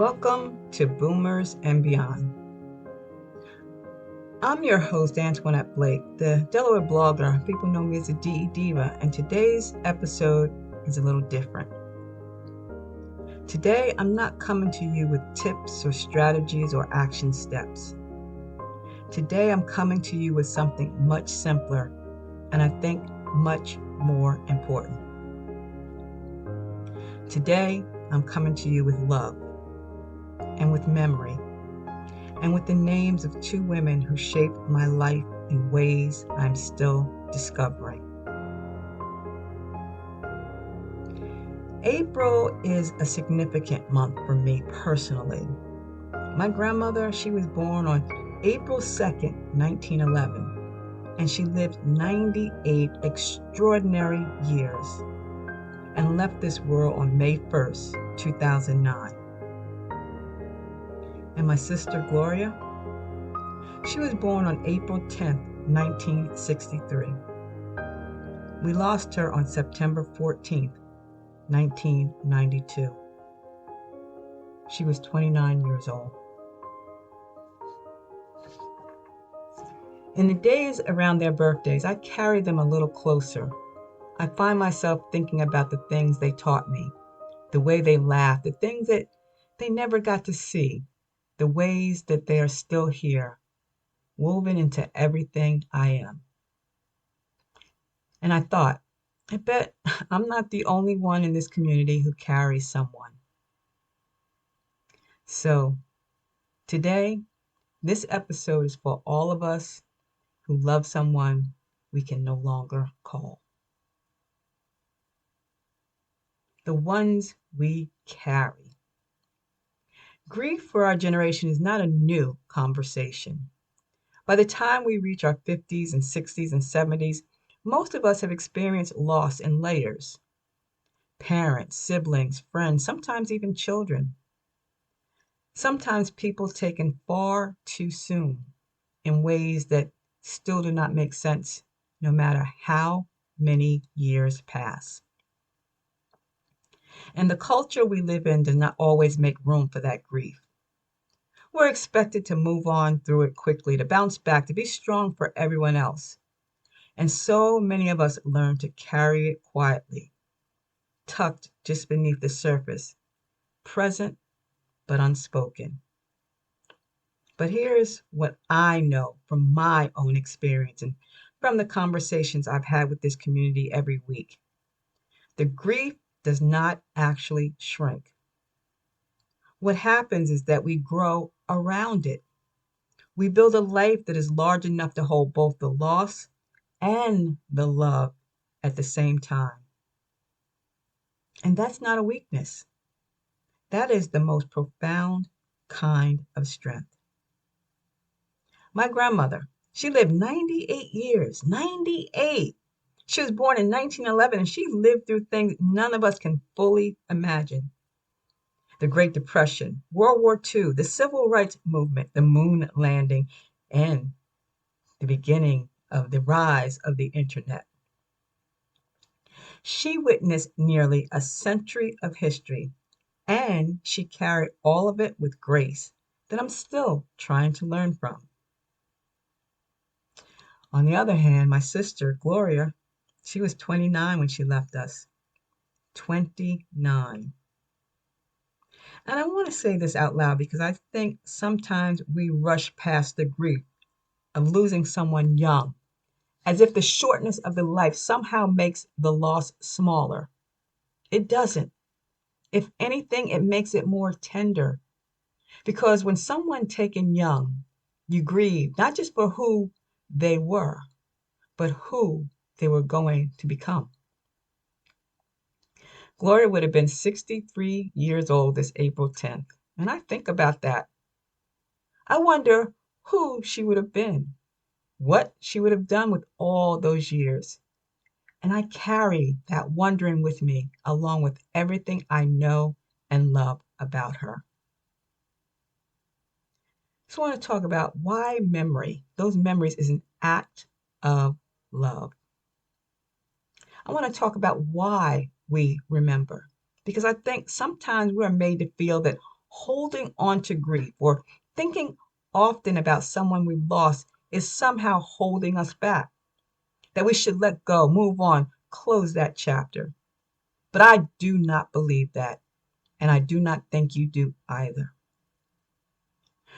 Welcome to Boomers and Beyond. I'm your host, Antionette Blake, the Delaware Blogger. People know me as a DE Diva, and today's episode is a little different. Today, I'm not coming to you with tips or strategies or action steps. Today, I'm coming to you with something much simpler, and I think much more important. Today, I'm coming to you with love, and with memory, and with the names of two women who shaped my life in ways I'm still discovering. April is a significant month for me personally. My grandmother, she was born on April 2nd, 1911, and she lived 98 extraordinary years and left this world on May 1st, 2009. And my sister Gloria, she was born on April 10th, 1963. We lost her on September 14th, 1992. She was 29 years old. In the days around their birthdays, I carry them a little closer. I find myself thinking about the things they taught me, the way they laughed, the things that they never got to see, the ways that they are still here, woven into everything I am. And I thought, I bet I'm not the only one in this community who carries someone. So today, this episode is for all of us who love someone we can no longer call. The ones we carry. Grief for our generation is not a new conversation. By the time we reach our 50s and 60s and 70s, most of us have experienced loss in layers. Parents, siblings, friends, sometimes even children. Sometimes people taken far too soon in ways that still do not make sense, no matter how many years pass. And the culture we live in does not always make room for that grief. We're expected to move on through it quickly, to bounce back, to be strong for everyone else. And so many of us learn to carry it quietly, tucked just beneath the surface, present but unspoken. But here's what I know from my own experience and from the conversations I've had with this community every week. The grief does not actually shrink. What happens is that we grow around it. We build a life that is large enough to hold both the loss and the love at the same time. And that's not a weakness. That is the most profound kind of strength. My grandmother, she lived 98 years, 98. She was born in 1911, and she lived through things none of us can fully imagine. The Great Depression, World War II, the Civil Rights Movement, the moon landing, and the beginning of the rise of the internet. She witnessed nearly a century of history, and she carried all of it with grace that I'm still trying to learn from. On the other hand, my sister, Gloria, she was 29 when she left us. 29. And I want to say this out loud because I think sometimes we rush past the grief of losing someone young, as if the shortness of the life somehow makes the loss smaller. It doesn't. If anything, it makes it more tender. Because when someone taken young, you grieve not just for who they were, but who they were going to become. Gloria would have been 63 years old this April 10th. And I think about that. I wonder who she would have been, what she would have done with all those years. And I carry that wondering with me, along with everything I know and love about her. So I want to talk about why memory, those memories, is an act of love. I want to talk about why we remember, because I think sometimes we're made to feel that holding on to grief or thinking often about someone we lost is somehow holding us back, that we should let go, move on, close that chapter. But I do not believe that, and I do not think you do either.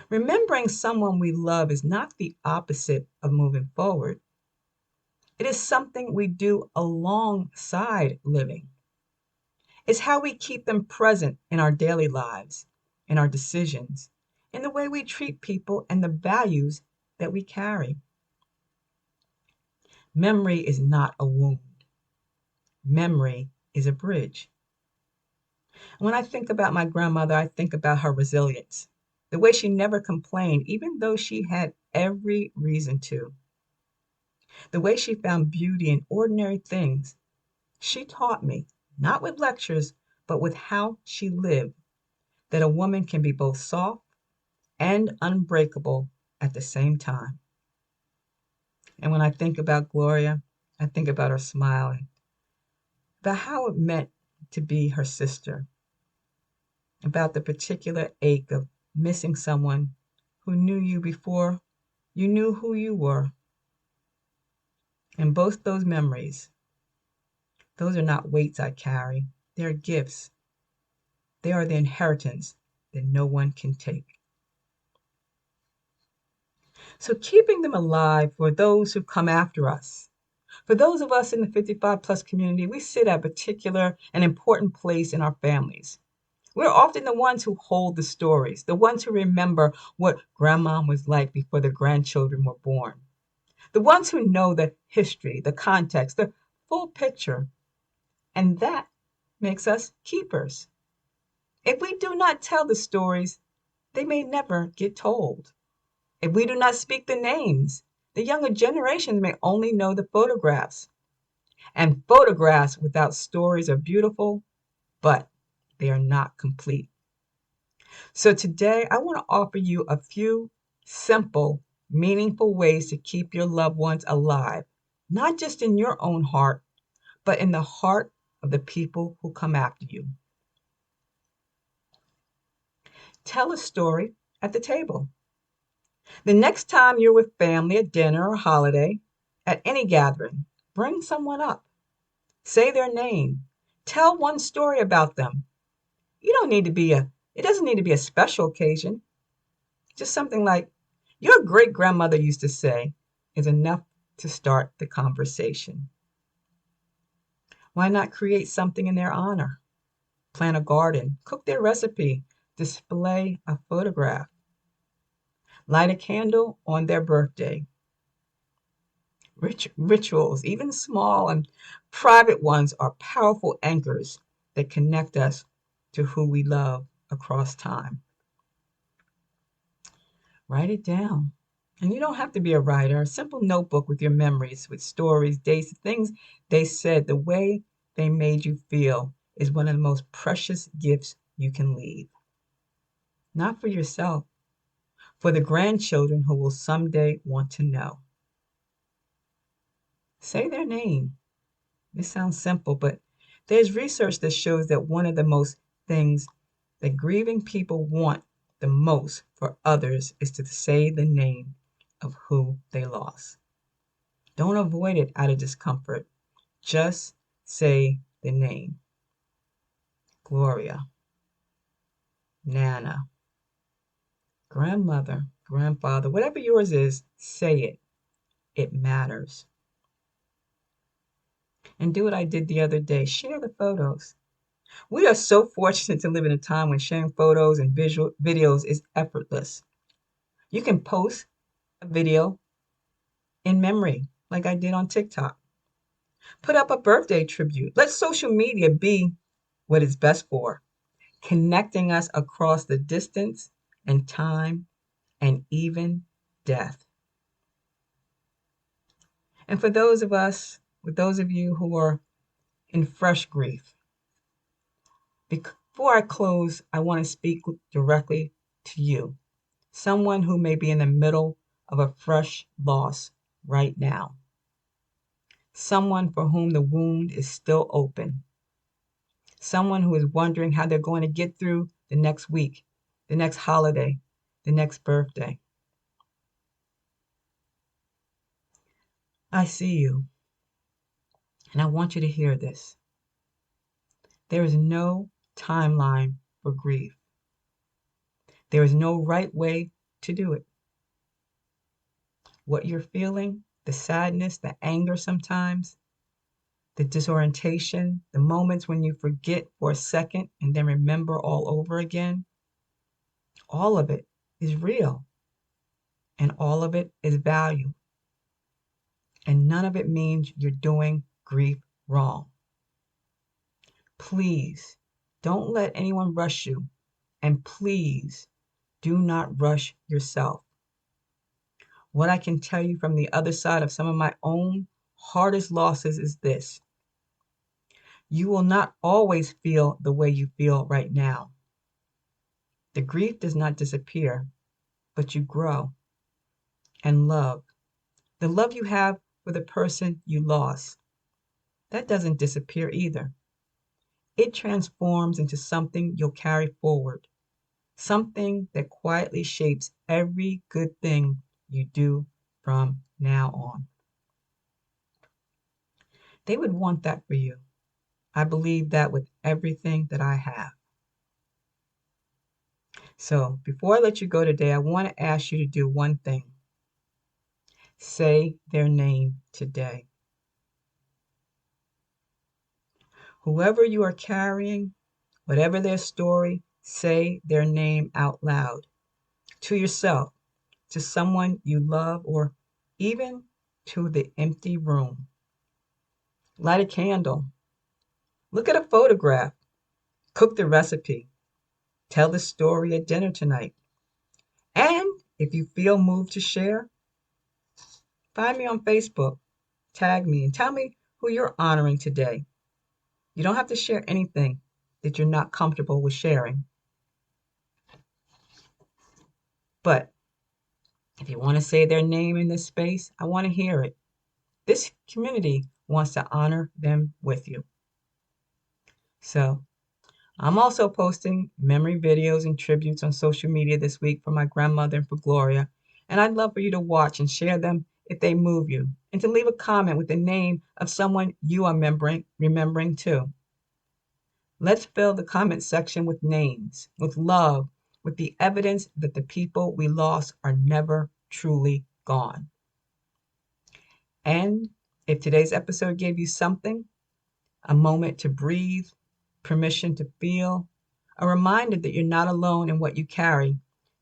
Remembering someone we love is not the opposite of moving forward. It is something we do alongside living. It's how we keep them present in our daily lives, in our decisions, in the way we treat people, and the values that we carry. Memory is not a wound. Memory is a bridge. When I think about my grandmother, I think about her resilience, the way she never complained, even though she had every reason to, the way she found beauty in ordinary things. She taught me, not with lectures, but with how she lived, that a woman can be both soft and unbreakable at the same time. And when I think about Gloria, I think about her smile, about how it meant to be her sister, about the particular ache of missing someone who knew you before you knew who you were. And both those memories, those are not weights I carry, they're gifts. They are the inheritance that no one can take. So keeping them alive for those who come after us. For those of us in the 55 plus community, we sit at a particular and important place in our families. We're often the ones who hold the stories, the ones who remember what grandma was like before the grandchildren were born, the ones who know the history, the context, the full picture. And that makes us keepers. If we do not tell the stories, they may never get told. If we do not speak the names, the younger generations may only know the photographs. And photographs without stories are beautiful, but they are not complete. So today, I want to offer you a few simple, meaningful ways to keep your loved ones alive, not just in your own heart, but in the heart of the people who come after you. Tell a story at the table. The next time you're with family at dinner or holiday, at any gathering, bring someone up. Say their name. Tell one story about them. It doesn't need to be a special occasion. Just something like, your great grandmother used to say, is enough to start the conversation. Why not create something in their honor? Plant a garden, cook their recipe, display a photograph, light a candle on their birthday. Rituals, even small and private ones, are powerful anchors that connect us to who we love across time. Write it down. And you don't have to be a writer. A simple notebook with your memories, with stories, dates, things they said, the way they made you feel is one of the most precious gifts you can leave. Not for yourself, for the grandchildren who will someday want to know. Say their name. This sounds simple, but there's research that shows that one of the most things that grieving people want the most for others is to say the name of who they lost. Don't avoid it out of discomfort. Just say the name. Gloria, Nana, grandmother, grandfather, whatever yours is, say it. It matters. And do what I did the other day. Share the photos. We are so fortunate to live in a time when sharing photos and videos is effortless. You can post a video in memory, like I did on TikTok. Put up a birthday tribute. Let social media be what it's best for, connecting us across the distance and time and even death. And for those of you who are in fresh grief, before I close, I want to speak directly to you, someone who may be in the middle of a fresh loss right now, someone for whom the wound is still open, someone who is wondering how they're going to get through the next week, the next holiday, the next birthday. I see you, and I want you to hear this. There is no timeline for grief. There is no right way to do it. What you're feeling, the sadness, the anger sometimes, the disorientation, the moments when you forget for a second and then remember all over again, all of it is real and all of it is value. And none of it means you're doing grief wrong. Please don't let anyone rush you, and please do not rush yourself. What I can tell you from the other side of some of my own hardest losses is this. You will not always feel the way you feel right now. The grief does not disappear, but you grow. And love, the love you have for the person you lost, that doesn't disappear either. It transforms into something you'll carry forward, something that quietly shapes every good thing you do from now on. They would want that for you. I believe that with everything that I have. So before I let you go today, I want to ask you to do one thing. Say their name today. Whoever you are carrying, whatever their story, say their name out loud. To yourself, to someone you love, or even to the empty room. Light a candle. Look at a photograph. Cook the recipe. Tell the story at dinner tonight. And if you feel moved to share, find me on Facebook, tag me, and tell me who you're honoring today. You don't have to share anything that you're not comfortable with sharing. But if you want to say their name in this space, I want to hear it. This community wants to honor them with you. So I'm also posting memory videos and tributes on social media this week for my grandmother and for Gloria, and I'd love for you to watch and share them if they move you, and to leave a comment with the name of someone you are remembering too. Let's fill the comment section with names, with love, with the evidence that the people we lost are never truly gone. And if today's episode gave you something, a moment to breathe, permission to feel, a reminder that you're not alone in what you carry,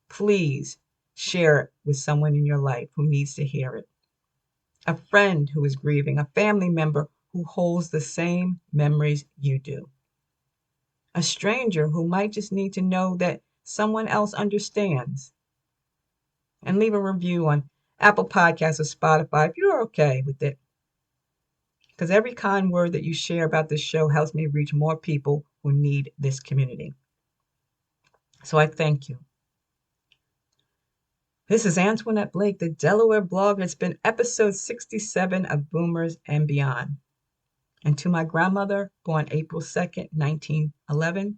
please share it with someone in your life who needs to hear it. A friend who is grieving, a family member who holds the same memories you do. A stranger who might just need to know that someone else understands. And leave a review on Apple Podcasts or Spotify if you're okay with it. Because every kind word that you share about this show helps me reach more people who need this community. So I thank you. This is Antionette Blake, the Delaware Blogger. It's been episode 67 of Boomers and Beyond. And to my grandmother, born April 2nd, 1911,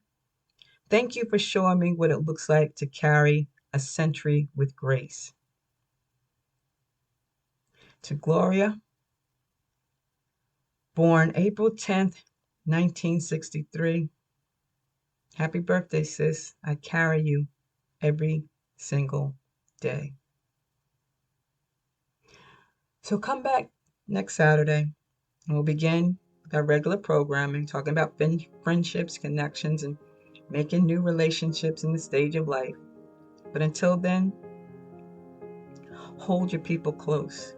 thank you for showing me what it looks like to carry a century with grace. To Gloria, born April 10th, 1963, happy birthday, sis. I carry you every single day. So come back next Saturday, and we'll begin with our regular programming, talking about friendships, connections, and making new relationships in the stage of life. But until then, hold your people close.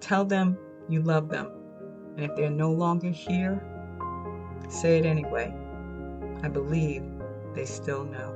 Tell them you love them. And if they're no longer here, say it anyway. I believe they still know.